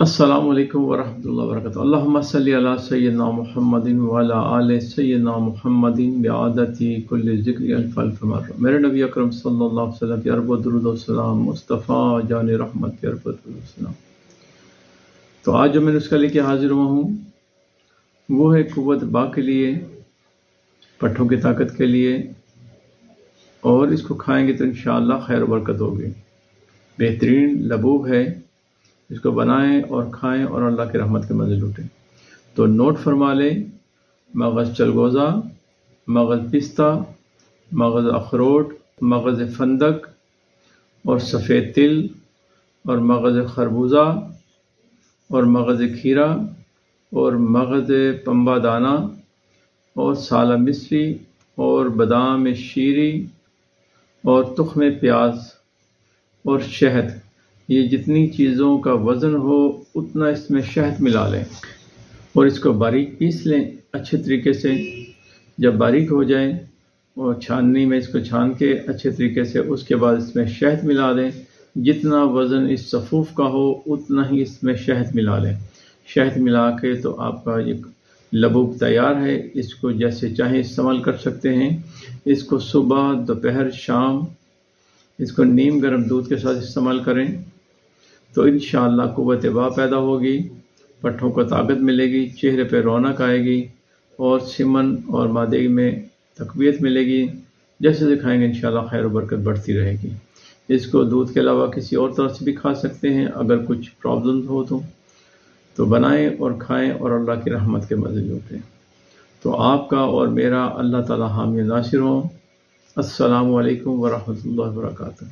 السلام علیکم ورحمۃ اللہ وبرکاتہ۔ اللہم صلی علی سیدنا محمد وعلی آل سیدنا محمد بعادت کل ذکر الف الف مرہ۔ میرے نبی اکرم صلی اللہ علیہ وسلم کی عرب و درود و سلام، مصطفیٰ جان رحمت کی عرب و درود و سلام۔ تو آج جو میں نسخہ لے کے حاضر ہوا ہوں وہ ہے قوت با کے لیے، پٹھوں کی طاقت کے لیے، اور اس کو کھائیں گے تو انشاءاللہ خیر و برکت ہوگی۔ بہترین لبوب ہے، اس کو بنائیں اور کھائیں اور اللہ کی رحمت کے مزے لوٹیں۔ تو نوٹ فرما لیں: مغز چلگوزہ، مغز پستہ، مغز اخروٹ، مغز فندق اور سفید تل اور مغز خربوزہ اور مغز کھیرا اور مغز پنبہ دانہ اور سالہ مصری اور بادام شیری اور تخم پیاز اور شہد، یہ جتنی چیزوں کا وزن ہو اتنا اس میں شہد ملا لیں اور اس کو باریک پیس لیں اچھے طریقے سے۔ جب باریک ہو جائیں اور چھاننی میں اس کو چھان کے اچھے طریقے سے، اس کے بعد اس میں شہد ملا دیں۔ جتنا وزن اس صفوف کا ہو اتنا ہی اس میں شہد ملا لیں۔ شہد ملا کے تو آپ کا یہ لبوب تیار ہے۔ اس کو جیسے چاہیں استعمال کر سکتے ہیں۔ اس کو صبح، دوپہر، شام اس کو نیم گرم دودھ کے ساتھ استعمال کریں تو انشاءاللہ قوت با پیدا ہوگی، پٹھوں کو طاقت ملے گی، چہرے پہ رونق آئے گی اور سمن اور معدے میں تقویت ملے گی۔ جیسے دکھائیں گے انشاءاللہ خیر و برکت بڑھتی رہے گی۔ اس کو دودھ کے علاوہ کسی اور طرح سے بھی کھا سکتے ہیں اگر کچھ پرابلم ہو تو بنائیں اور کھائیں اور اللہ کی رحمت کے مزے لوٹیں۔ تو آپ کا اور میرا اللہ تعالی حامی ناصر ہوں۔ السلام علیکم ورحمۃ اللہ وبرکاتہ۔